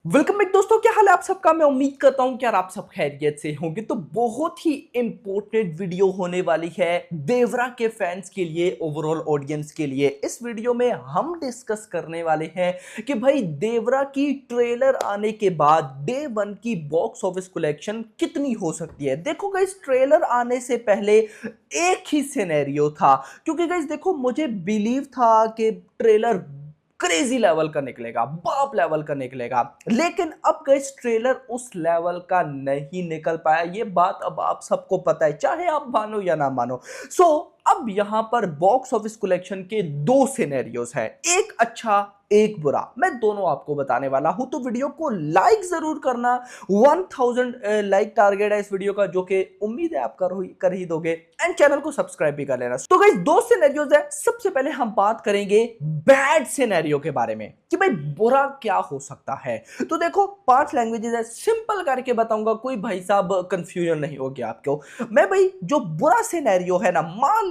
Welcome back दोस्तों, क्या हाल है आप सबका। मैं उम्मीद करता हूं कि यार आप सब खैरियत से होंगे। तो बहुत ही इंपॉर्टेंट वीडियो होने वाली है देवरा के फैंस के लिए, ओवरऑल ऑडियंस के लिए। इस वीडियो में हम डिस्कस करने वाले हैं कि भाई देवरा की ट्रेलर आने के बाद डे वन की बॉक्स ऑफिस कलेक्शन कितनी हो सकती है। देखो गाइस, ट्रेलर आने से पहले एक ही सिनेरियो था, क्योंकि गाइस देखो, मुझे बिलीव था कि ट्रेलर क्रेजी लेवल का निकलेगा, बाप लेवल का निकलेगा, लेकिन अब गाइस ट्रेलर उस लेवल का नहीं निकल पाया। ये बात अब आप सबको पता है, चाहे आप मानो या ना मानो। अब यहां पर बॉक्स ऑफिस कलेक्शन के दो सिनेरियोस हैं, एक अच्छा एक बुरा। मैं दोनों आपको बताने वाला हूं, तो वीडियो को लाइक जरूर करना। 1000 लाइक टारगेट है इस वीडियो का, जो कि उम्मीद है आप कर ही दोगे, एंड चैनल को सब्सक्राइब भी कर लेना। तो गाइस, दो सिनेरियोस है। सबसे पहले हम बात करेंगे बैड सिनेरियो के बारे में कि भाई बुरा क्या हो सकता है। तो देखो, 5 लैंग्वेजेस है, सिंपल करके बताऊंगा, कोई भाई साहब कंफ्यूजन नहीं होगी आपको। मैं भाई जो बुरा सिनेरियो है ना, मान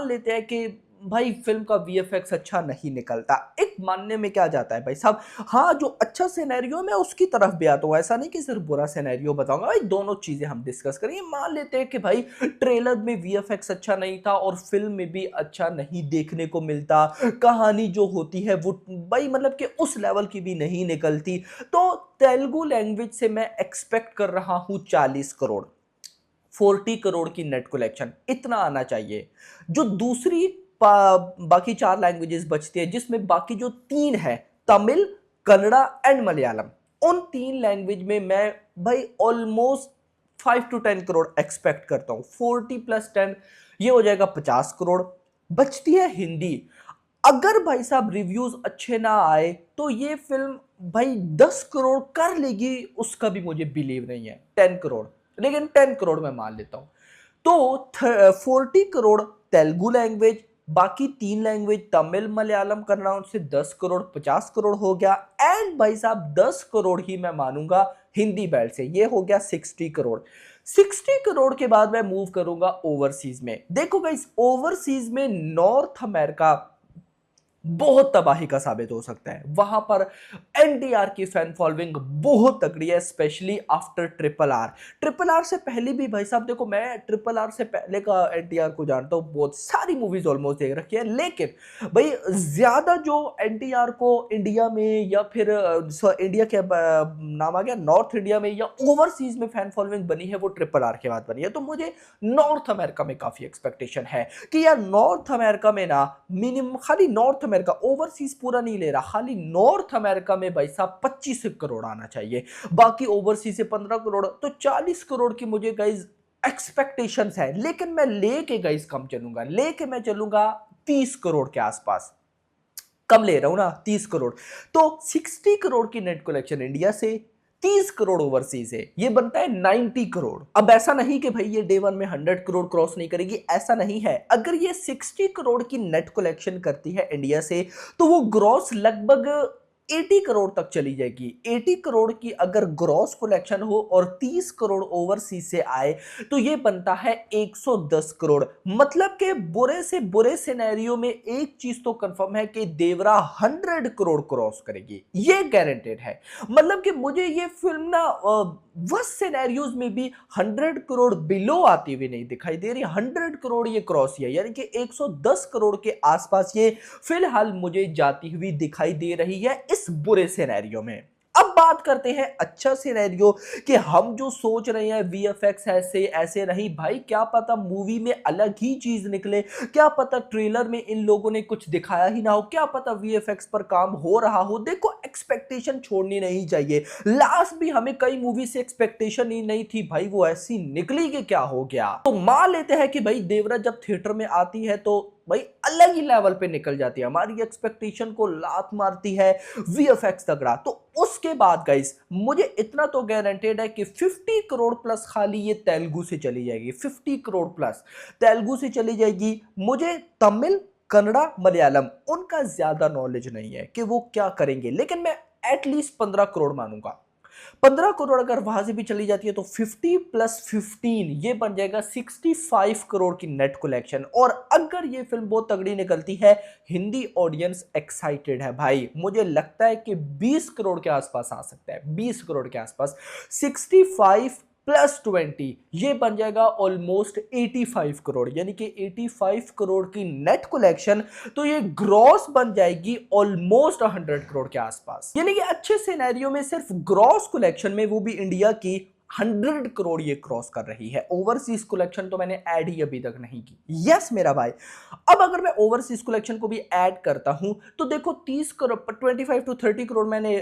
लेते हैं कि भाई फिल्म का वीएफएक्स अच्छा नहीं निकलता। एक मानने में क्या जाता है भाई साहब। हाँ, जो अच्छा सिनेरियो मैं उसकी तरफ भी आता हूँ, ऐसा नहीं कि सिर्फ बुरा सिनेरियो बताऊंगा। भाई दोनों चीजें हम डिस्कस करेंगे। मान लेते हैं कि भाई ट्रेलर में वीएफएक्स अच्छा नहीं था और फिल्म में भी अच्छा नहीं देखने को मिलता, कहानी जो होती है वो भाई मतलब कि उस लेवल की भी नहीं निकलती। तो तेलुगु लैंग्वेज से मैं एक्सपेक्ट कर रहा हूं 40 करोड़, 40 करोड़ की नेट कलेक्शन, इतना आना चाहिए। जो दूसरी बाकी 4 लैंग्वेजेस बचती है, जिसमें बाकी जो 3 है, तमिल, कन्नड़ा एंड मलयालम, उन 3 लैंग्वेज में मैं भाई ऑलमोस्ट 5 to 10 करोड़ एक्सपेक्ट करता हूं। 40 प्लस 10 ये हो जाएगा 50 करोड़। बचती है हिंदी। अगर भाई साहब रिव्यूज अच्छे ना आए तो ये फिल्म भाई 10 करोड़ कर लेगी, उसका भी मुझे बिलीव नहीं है। 10 करोड़, लेकिन 10 करोड़ मैं मान लेता हूं। तो 40 करोड़ तेलुगु लैंग्वेज, बाकी 3 लैंग्वेज तमिल मलयालम कन्नड़ा, उनसे 10 करोड़, 50 करोड़ हो गया। एंड भाई साहब 10 करोड़ ही मैं मानूंगा हिंदी बेल्ट से, ये हो गया 60 करोड़। 60 करोड़ के बाद मैं मूव करूंगा ओवरसीज में। देखो गाइस, ओवरसीज में नॉर्थ अमेरिका बहुत तबाही का साबित हो सकता है। वहां पर एनटीआर की फैन फॉलोइंग बहुत तगड़ी है, specially after triple R. Triple R से पहले भी भाई साहब देखो, मैं ट्रिपल आर से पहले का एनटीआर को जानता हूं, बहुत सारी मूवीज ऑलमोस्ट देख रखी है, लेकिन भाई ज्यादा जो एनटीआर को इंडिया में या फिर इंडिया के नाम आ गया नॉर्थ इंडिया में या ओवरसीज में फैन फॉलोइंग बनी है, वो ट्रिपल आर के बाद बनी है। तो मुझे नॉर्थ अमेरिका में काफी एक्सपेक्टेशन है कि यार नॉर्थ अमेरिका में ना, मिनिमम खाली नॉर्थ अमेरिका, ओवरसीज पूरा नहीं ले रहा, खाली नॉर्थ अमेरिका में भाई साहब 25 करोड़ आना चाहिए। बाकी ओवरसीज से 15 करोड़, तो 40 करोड़ की मुझे गाइज एक्सपेक्टेशंस है। लेकिन मैं लेके गाइज कम चलूंगा, लेके मैं चलूंगा 30 करोड़ के आसपास। कम ले रहा हूं ना, 30 करोड़। तो 60 करोड़ की नेट कलेक्शन इंडिया से, 30 करोड़ ओवरसीज है, ये बनता है 90 करोड़। अब ऐसा नहीं कि भाई ये डे वन में 100 करोड़ क्रॉस नहीं करेगी, ऐसा नहीं है। अगर ये 60 करोड़ की नेट कलेक्शन करती है इंडिया से, तो वो ग्रॉस लगभग 80 करोड़ तक चली जाएगी। 80 करोड़ की अगर ग्रॉस कलेक्शन हो और 30 करोड़ ओवरसीज से आए, तो ये बनता है 110 करोड़। मतलब कि बुरे से बुरे सिनेरियो में एक चीज तो कंफर्म है कि देवरा 100 करोड़ क्रॉस करेगी, ये गारंटेड है। मतलब कि मुझे ये फिल्म ना वर्स्ट सिनेरियोज में भी 100 करोड़ बिलो आती हुई नहीं दिखाई दे रही। 100 करोड़ ये क्रॉस है, यानी कि 110 करोड़ के आसपास ये फिलहाल मुझे जाती हुई दिखाई दे रही है इस बुरे सिनेरियो में। अब बात करते हैं अच्छा सिनेरियो, कि हम जो सोच रहे हैं वीएफएक्स ऐसे ऐसे नहीं भाई, क्या पता मूवी में अलग ही चीज निकले, क्या पता ट्रेलर में इन लोगों ने कुछ दिखाया ही ना हो, क्या पता वीएफएक्स पर काम हो रहा हो। देखो, एक्सपेक्टेशन छोड़नी नहीं चाहिए। लास्ट भी हमें कई मूवी से एक्सपेक्टेशन ही नहीं थी भाई, वो ऐसी निकली कि क्या हो गया। तो मान लेते हैं कि भाई देवरा जब थिएटर में आती है तो भाई अलग ही लेवल पे निकल जाती है, हमारी एक्सपेक्टेशन को लात मारती है, वीएफएक्स तगड़ा। तो उसके बाद गाइस मुझे इतना तो गारंटेड है कि 50 करोड़ प्लस खाली ये तेलुगु से चली जाएगी। 50 करोड़ प्लस तेलुगु से चली जाएगी। मुझे तमिल, कन्नड़ा, मलयालम उनका ज्यादा नॉलेज नहीं है कि वो क्या करेंगे, लेकिन मैं एटलीस्ट 15 करोड़ मानूंगा। 15 करोड़ अगर वहां से भी चली जाती है तो 50 प्लस 15 ये बन जाएगा 65 करोड़ की नेट कलेक्शन। और अगर ये फिल्म बहुत तगड़ी निकलती है, हिंदी ऑडियंस एक्साइटेड है भाई, मुझे लगता है कि 20 करोड़ के आसपास आ सकता है, 20 करोड़ के आसपास। 65 प्लस 20 ये बन जाएगा ऑलमोस्ट 85 करोड़, यानी कि 85 करोड़ की नेट कलेक्शन। तो ये ग्रॉस बन जाएगी ऑलमोस्ट 100 करोड़ के आसपास, यानी कि अच्छे सिनेरियो में सिर्फ ग्रॉस कलेक्शन में, वो भी इंडिया की, 100 करोड़ ये क्रॉस कर रही है। ओवरसीज कलेक्शन तो मैंने ऐड ही अभी तक नहीं की। यस मेरा भाई, अब अगर मैं ओवरसीज कलेक्शन को भी ऐड करता हूं तो देखो 30 करोड़, 25 टू 30 करोड़ मैंने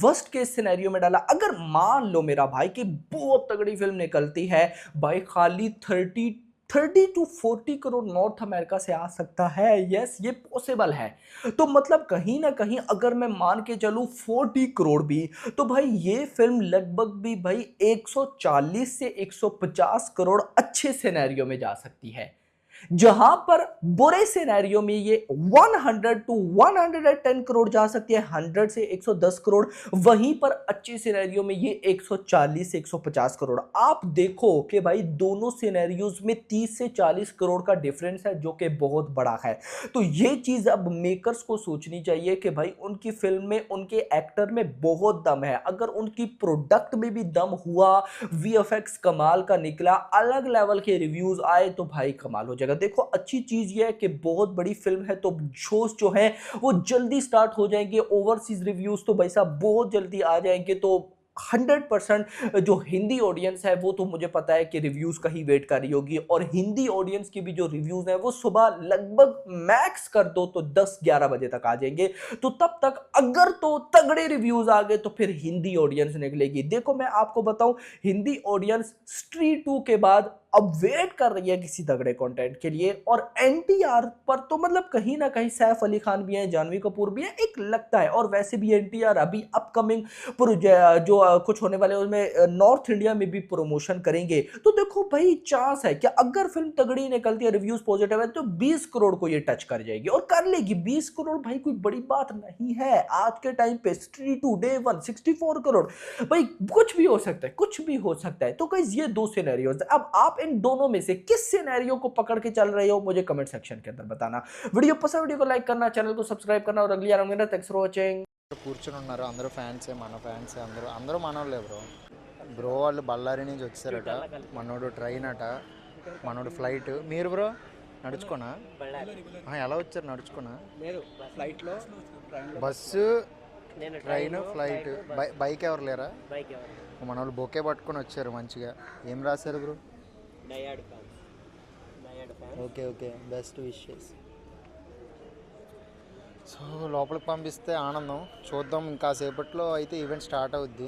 वर्स्ट केस सिनेरियो में डाला। अगर मान लो मेरा भाई कि बहुत तगड़ी फिल्म निकलती है भाई, खाली 30 टू 40 करोड़ नॉर्थ अमेरिका से आ सकता है। यस ये पॉसिबल है। तो मतलब कहीं ना कहीं अगर मैं मान के चलूं 40 करोड़ भी, तो भाई ये फिल्म लगभग भी भाई 140 से 150 करोड़ अच्छे सिनेरियो में जा सकती है। जहां पर बुरे सिनेरियो में ये 100 टू 110 करोड़ जा सकती है, 100 से 110 करोड़। वहीं पर अच्छे सिनेरियो में ये 140 से 150 करोड़। आप देखो कि भाई दोनों सिनेरियोज में 30 से 40 करोड़ का डिफरेंस है, जो कि बहुत बड़ा है। तो ये चीज अब मेकर्स को सोचनी चाहिए कि भाई उनकी फिल्म में, उनके एक्टर में बहुत दम है। अगर उनकी प्रोडक्ट में भी दम हुआ, वीएफएक्स कमाल का निकला, अलग लेवल के रिव्यूज आए, तो भाई कमाल हो जाएगा। देखो अच्छी चीज ये है कि बहुत बड़ी फिल्म है तो शोज जो है वो जल्दी स्टार्ट हो जाएंगे। ओवरसीज रिव्यूज तो भाई साहब बहुत जल्दी आ जाएंगे। तो 100% जो हिंदी ऑडियंस है वो तो मुझे पता है कि रिव्यूज का ही वेट कर रही होगी। और हिंदी ऑडियंस की भी जो रिव्यूज है वो सुबह लगभग मैक्स कर दो तो 10-11 बजे तक आ जाएंगे। तो तब तक अगर तो तगड़े रिव्यूज आ गए तो फिर हिंदी ऑडियंस निकलेगी। देखो मैं आपको बताऊं, हिंदी ऑडियंस स्ट्री 2 के बाद अब वेट कर रही है किसी तगड़े कंटेंट के लिए। और एनटीआर पर तो मतलब कहीं ना कहीं सैफ अली खान भी है, जानवी कपूर भी है, एक लगता है। और वैसे भी एनटीआर अभी अपकमिंग जो कुछ होने वाले उसमें नॉर्थ इंडिया में भी प्रमोशन करेंगे। तो देखो भाई चांस है कि अगर फिल्म तगड़ी निकलती है, रिव्यूज पॉजिटिव है, तो 20 करोड़ को ये टच कर जाएगी और कर लेगी। 20 करोड़ भाई कोई बड़ी बात नहीं है आज के टाइम पे। स्ट्री 2 डे 1 64 करोड़, भाई कुछ भी हो सकता है, कुछ भी हो सकता है। तो गाइस ये दो सिनेरियोज। अब आप इन दोनों में से किस सिनेरियो को पकड़ के चल रहे हो मुझे कमेंट सेक्शन के अंदर बताना। वीडियो पसंद, वीडियो को लाइक करना, चैनल को सब्सक्राइब करना और अगली आने थैंक्स फॉर वाचिंग। కూర్చొని ఉన్నారు అందరూ ఫ్యాన్సే, మన ఫ్యాన్సే, అందరూ అందరూ మనోళ్ళే బ్రో వాళ్ళు బళ్ళారి నుంచి వచ్చారట, మనోడు ట్రైన్ అట, మనోడు ఫ్లైట్. మీరు బ్రో నడుచుకోనా? ఎలా వచ్చారు? నడుచుకోనా? ఫ్లైట్లో, బస్సు, ట్రైన్, ఫ్లైట్, బైక్ ఎవరు లేరా? మనోళ్ళు బొకే పట్టుకొని వచ్చారు మంచిగా. ఏం రాశారు bro? Okay okay, best wishes. So లోపలికి పంపిస్తే ఆనందం. చూద్దాం, ఇంకాసేపట్లో అయితే ఈవెంట్ స్టార్ట్ అవుద్ది.